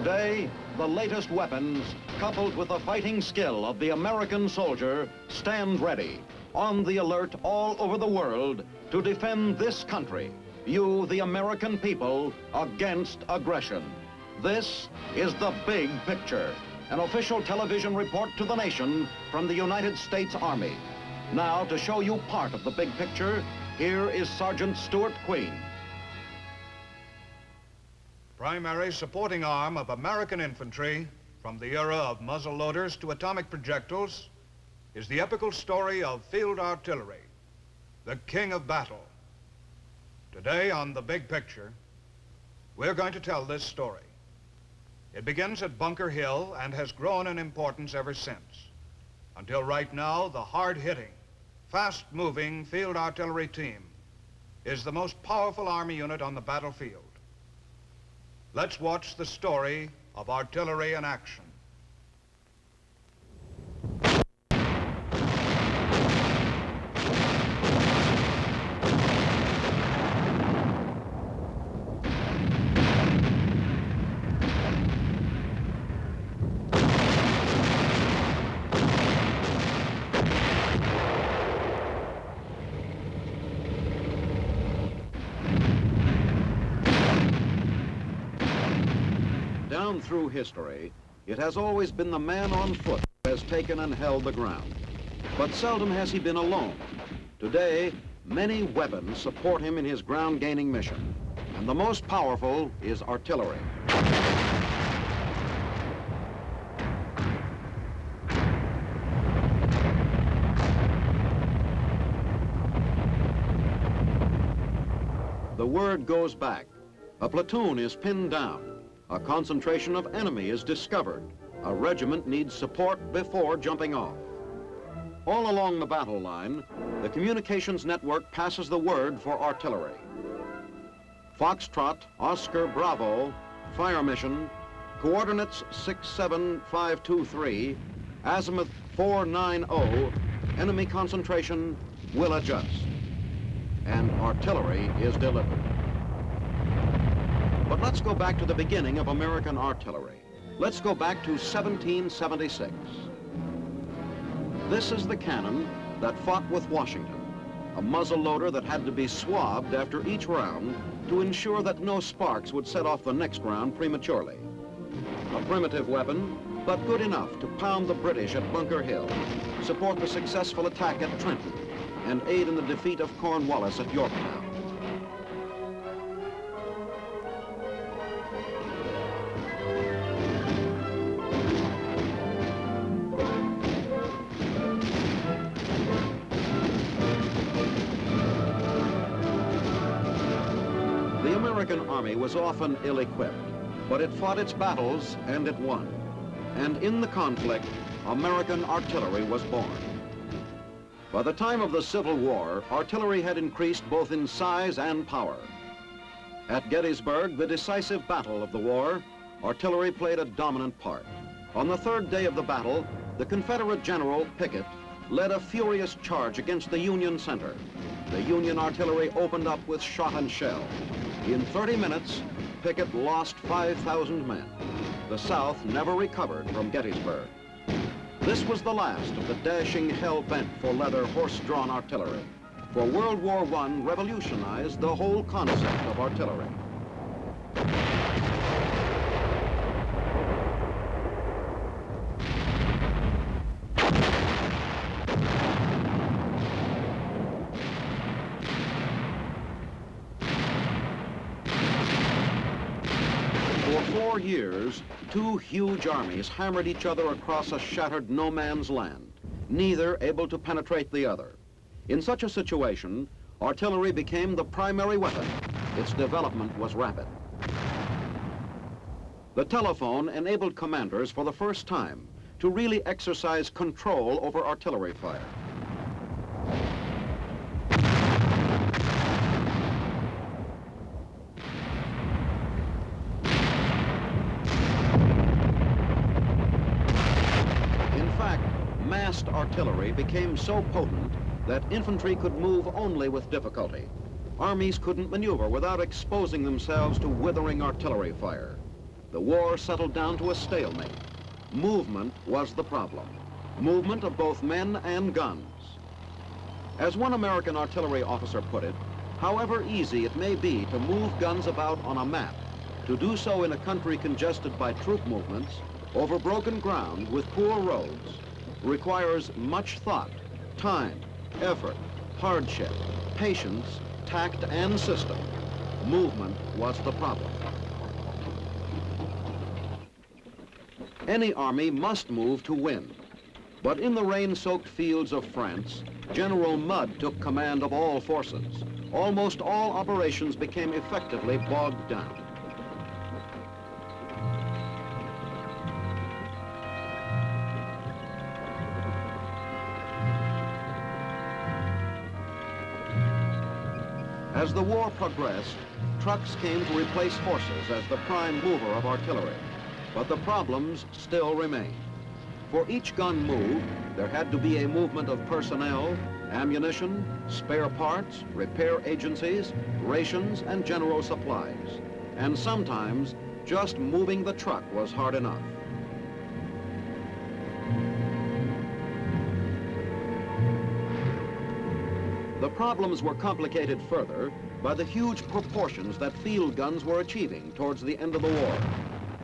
Today, the latest weapons, coupled with the fighting skill of the American soldier, stand ready, on the alert all over the world to defend this country, you, the American people, against aggression. This is The Big Picture, an official television report to the nation from the United States Army. Now, to show you part of the big picture, here is Sergeant Stuart Queen. Primary supporting arm of American infantry from the era of muzzle loaders to atomic projectiles is the epical story of field artillery, the king of battle. Today on The Big Picture, we're going to tell this story. It begins at Bunker Hill and has grown in importance ever since, until right now the hard-hitting, fast-moving field artillery team is the most powerful Army unit on the battlefield. Let's watch the story of artillery in action. Down through history, it has always been the man on foot who has taken and held the ground. But seldom has he been alone. Today, many weapons support him in his ground-gaining mission, and the most powerful is artillery. The word goes back. A platoon is pinned down. A concentration of enemy is discovered. A regiment needs support before jumping off. All along the battle line, the communications network passes the word for artillery. Foxtrot, Oscar Bravo, fire mission, coordinates 67523, azimuth 490, enemy concentration will adjust. And artillery is delivered. But let's go back to the beginning of American artillery. Let's go back to 1776. This is the cannon that fought with Washington, a muzzle loader that had to be swabbed after each round to ensure that no sparks would set off the next round prematurely. A primitive weapon, but good enough to pound the British at Bunker Hill, support the successful attack at Trenton, and aid in the defeat of Cornwallis at Yorktown. The American Army was often ill-equipped, but it fought its battles and it won. And in the conflict, American artillery was born. By the time of the Civil War, artillery had increased both in size and power. At Gettysburg, the decisive battle of the war, artillery played a dominant part. On the third day of the battle, the Confederate General Pickett led a furious charge against the Union center. The Union artillery opened up with shot and shell. In 30 minutes, Pickett lost 5,000 men. The South never recovered from Gettysburg. This was the last of the dashing hell-bent for leather horse-drawn artillery. For World War I revolutionized the whole concept of artillery. For 4 years, two huge armies hammered each other across a shattered no-man's land, neither able to penetrate the other. In such a situation, artillery became the primary weapon. Its development was rapid. The telephone enabled commanders for the first time to really exercise control over artillery fire. Massed artillery became so potent that infantry could move only with difficulty. Armies couldn't maneuver without exposing themselves to withering artillery fire. the war settled down to a stalemate. Movement was the problem. Movement of both men and guns. As one American artillery officer put it, however easy it may be to move guns about on a map, to do so in a country congested by troop movements, over broken ground with poor roads, requires much thought, time, effort, hardship, patience, tact, and system. Movement was the problem. Any army must move to win. But in the rain-soaked fields of France, General Mudd took command of all forces. Almost all operations became effectively bogged down. As the war progressed, trucks came to replace horses as the prime mover of artillery. But the problems still remained. For each gun moved, there had to be a movement of personnel, ammunition, spare parts, repair agencies, rations, and general supplies. And sometimes, just moving the truck was hard enough. The problems were complicated further by the huge proportions that field guns were achieving towards the end of the war.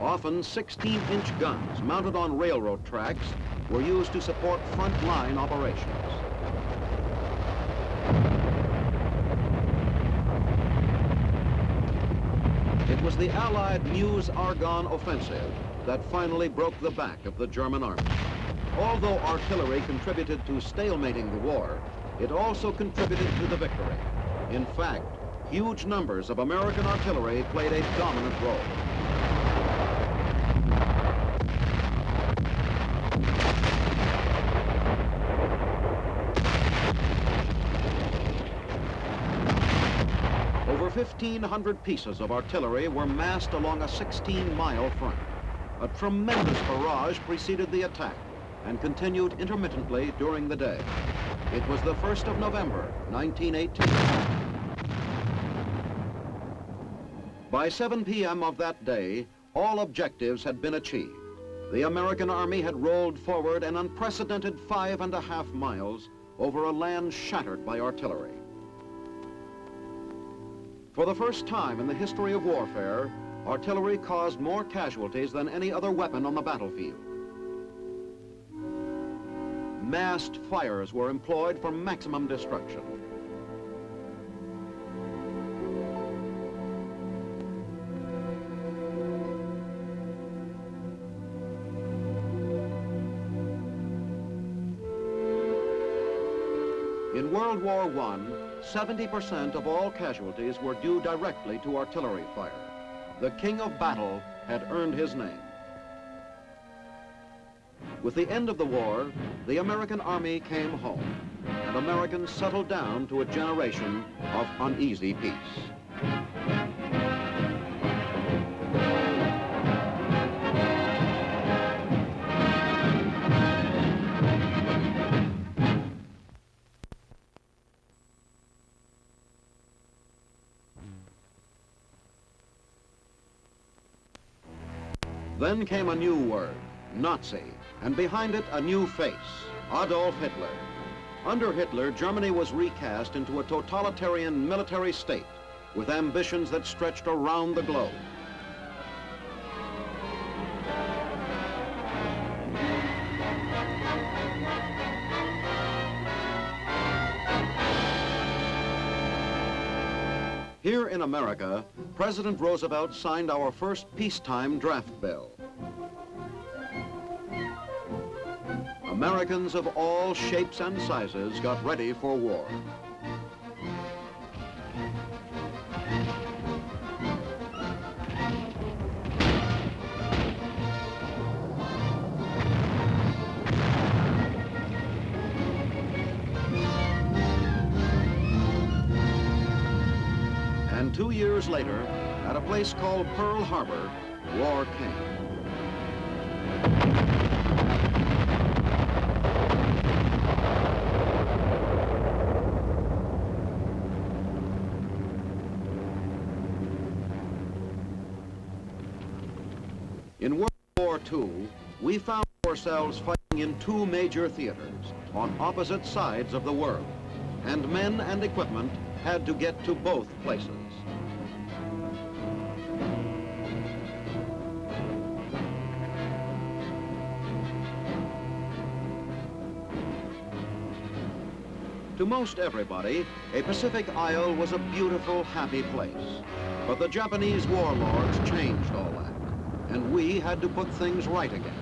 Often 16-inch guns mounted on railroad tracks were used to support front-line operations. It was the Allied Meuse-Argonne offensive that finally broke the back of the German army. Although artillery contributed to stalemating the war, it also contributed to the victory. In fact, huge numbers of American artillery played a dominant role. Over 1,500 pieces of artillery were massed along a 16-mile front. A tremendous barrage preceded the attack and continued intermittently during the day. It was the 1st of November, 1918. By 7 p.m. of that day, all objectives had been achieved. The American army had rolled forward an unprecedented 5.5 miles over a land shattered by artillery. For the first time in the history of warfare, artillery caused more casualties than any other weapon on the battlefield. Massed fires were employed for maximum destruction. In World War I, 70% of all casualties were due directly to artillery fire. The King of Battle had earned his name. With the end of the war, the American army came home, and Americans settled down to a generation of uneasy peace. Then came a new word, Nazi, and behind it a new face, Adolf Hitler. Under Hitler, Germany was recast into a totalitarian military state with ambitions that stretched around the globe. Here in America, President Roosevelt signed our first peacetime draft bill. Americans of all shapes and sizes got ready for war. And 2 years later, at a place called Pearl Harbor, war came. In World War II, we found ourselves fighting in two major theaters on opposite sides of the world, and men and equipment had to get to both places. To most everybody, a Pacific Isle was a beautiful, happy place. But the Japanese warlords changed all that, and we had to put things right again.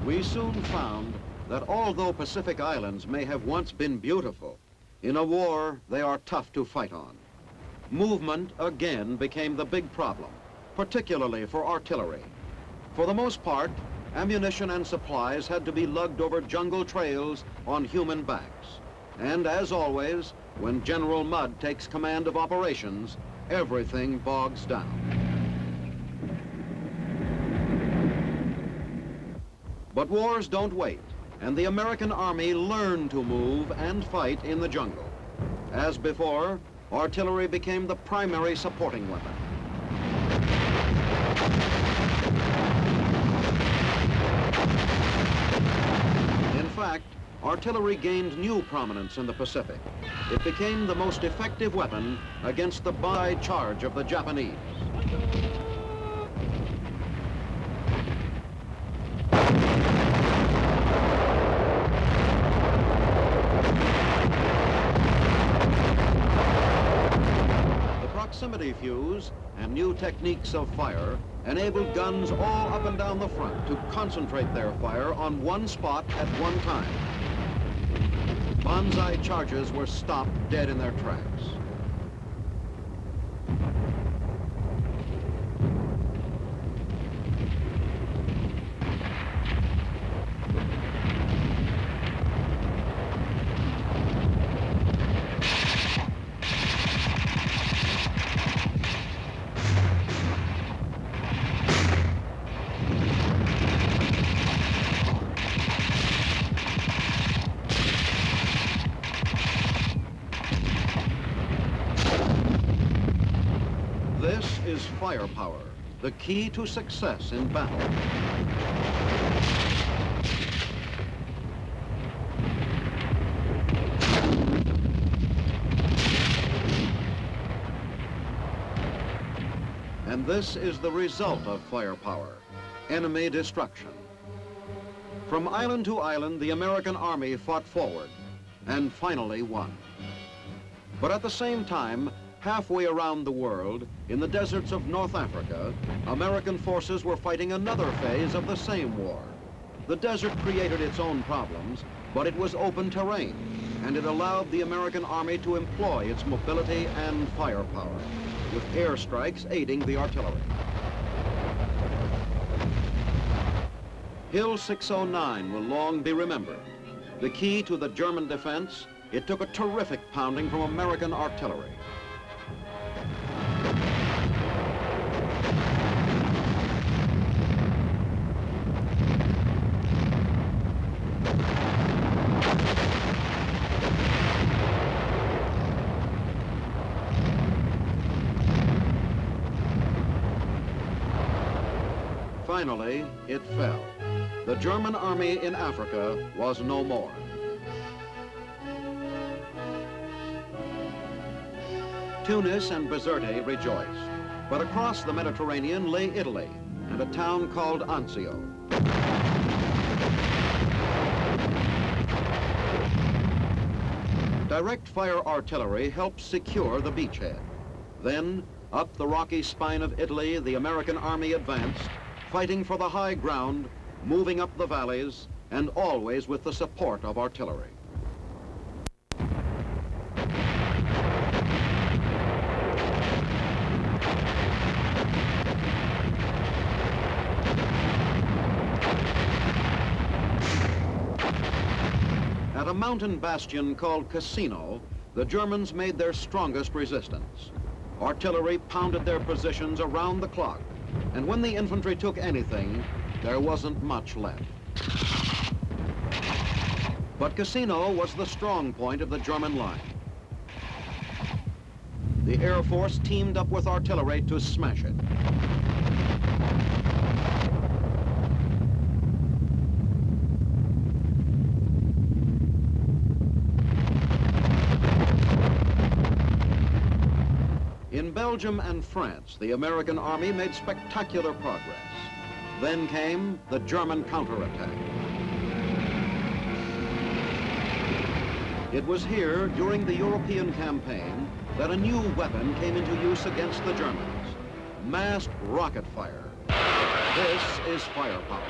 We soon found that although Pacific Islands may have once been beautiful, in a war they are tough to fight on. Movement again became the big problem, particularly for artillery. For the most part, ammunition and supplies had to be lugged over jungle trails on human backs. And as always, when General Mudd takes command of operations, everything bogs down. But wars don't wait, and the American Army learned to move and fight in the jungle. As before, artillery became the primary supporting weapon. In fact, artillery gained new prominence in the Pacific. It became the most effective weapon against the by charge of the Japanese. Proximity fuse and new techniques of fire enabled guns all up and down the front to concentrate their fire on one spot at one time. Banzai charges were stopped dead in their tracks. This is firepower, the key to success in battle. And this is the result of firepower, enemy destruction. From island to island, the American Army fought forward and finally won. But at the same time, halfway around the world, in the deserts of North Africa, American forces were fighting another phase of the same war. The desert created its own problems, but it was open terrain, and it allowed the American Army to employ its mobility and firepower, with airstrikes aiding the artillery. Hill 609 will long be remembered. The key to the German defense, it took a terrific pounding from American artillery. Finally, it fell. The German army in Africa was no more. Tunis and Bizerte rejoiced, but across the Mediterranean lay Italy and a town called Anzio. Direct fire artillery helped secure the beachhead. Then, up the rocky spine of Italy, the American Army advanced, fighting for the high ground, moving up the valleys, and always with the support of artillery. At a mountain bastion called Cassino, the Germans made their strongest resistance. Artillery pounded their positions around the clock, and when the infantry took anything, there wasn't much left. But Cassino was the strong point of the German line. The Air Force teamed up with artillery to smash it. In Belgium and France, the American Army made spectacular progress. Then came the German counterattack. It was here, during the European campaign, that a new weapon came into use against the Germans: massed rocket fire. This is firepower.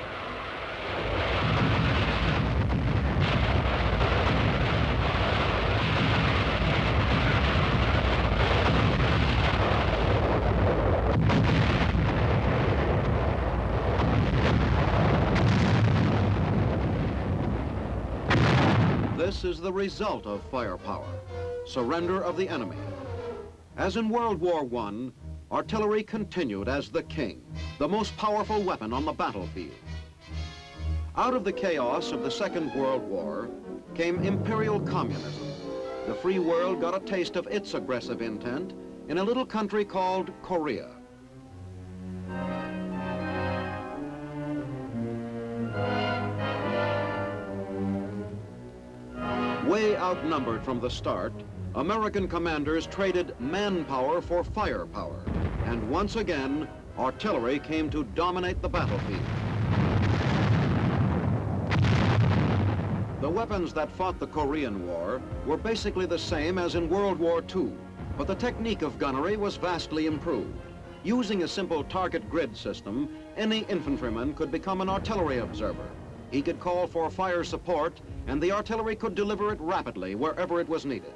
This is the result of firepower: surrender of the enemy. As in World War I, artillery continued as the king, the most powerful weapon on the battlefield. Out of the chaos of the Second World War came imperial communism. The free world got a taste of its aggressive intent in a little country called Korea. Way outnumbered from the start, American commanders traded manpower for firepower, and once again, artillery came to dominate the battlefield. The weapons that fought the Korean War were basically the same as in World War II, but the technique of gunnery was vastly improved. Using a simple target grid system, any infantryman could become an artillery observer. He could call for fire support, and the artillery could deliver it rapidly wherever it was needed.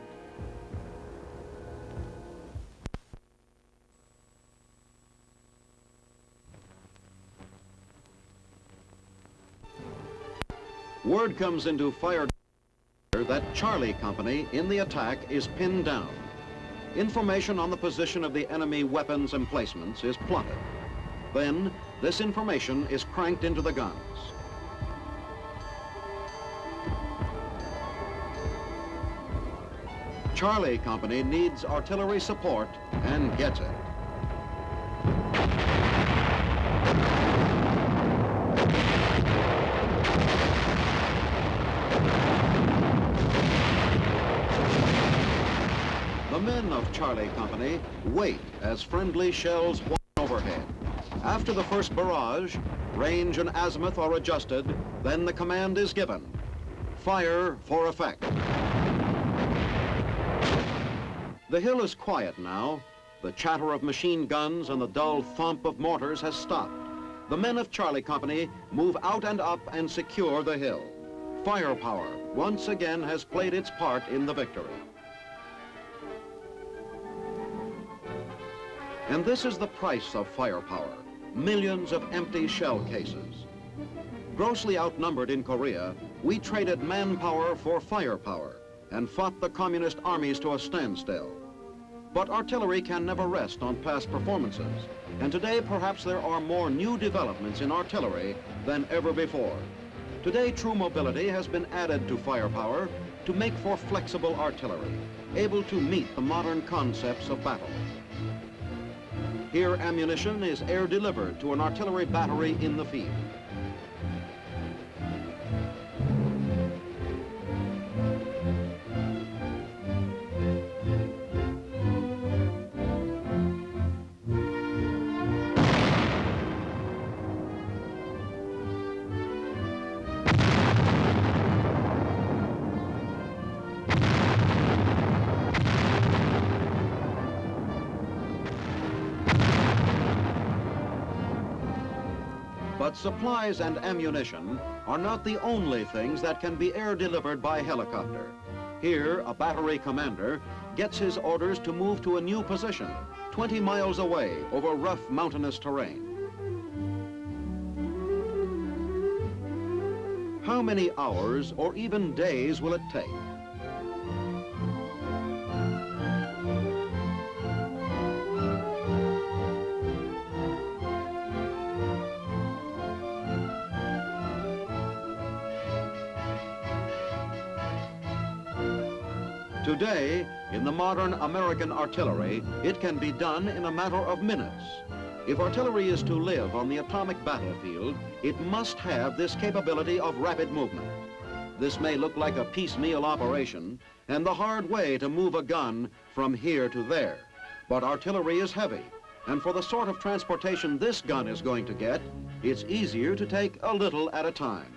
Word comes into fire that Charlie Company in the attack is pinned down. Information on the position of the enemy weapons emplacements is plotted. Then, this information is cranked into the guns. Charlie Company needs artillery support and gets it. The men of Charlie Company wait as friendly shells whine overhead. After the first barrage, range and azimuth are adjusted, then the command is given: fire for effect. The hill is quiet now. The chatter of machine guns and the dull thump of mortars has stopped. The men of Charlie Company move out and up and secure the hill. Firepower once again has played its part in the victory. And this is the price of firepower: millions of empty shell cases. Grossly outnumbered in Korea, we traded manpower for firepower and fought the communist armies to a standstill. But artillery can never rest on past performances, and today perhaps there are more new developments in artillery than ever before. Today, true mobility has been added to firepower to make for flexible artillery, able to meet the modern concepts of battle. Here, ammunition is air delivered to an artillery battery in the field. But supplies and ammunition are not the only things that can be air delivered by helicopter. Here, a battery commander gets his orders to move to a new position, 20 miles away over rough mountainous terrain. How many hours or even days will it take? Today, in the modern American artillery, it can be done in a matter of minutes. If artillery is to live on the atomic battlefield, it must have this capability of rapid movement. This may look like a piecemeal operation and the hard way to move a gun from here to there. But artillery is heavy, and for the sort of transportation this gun is going to get, it's easier to take a little at a time.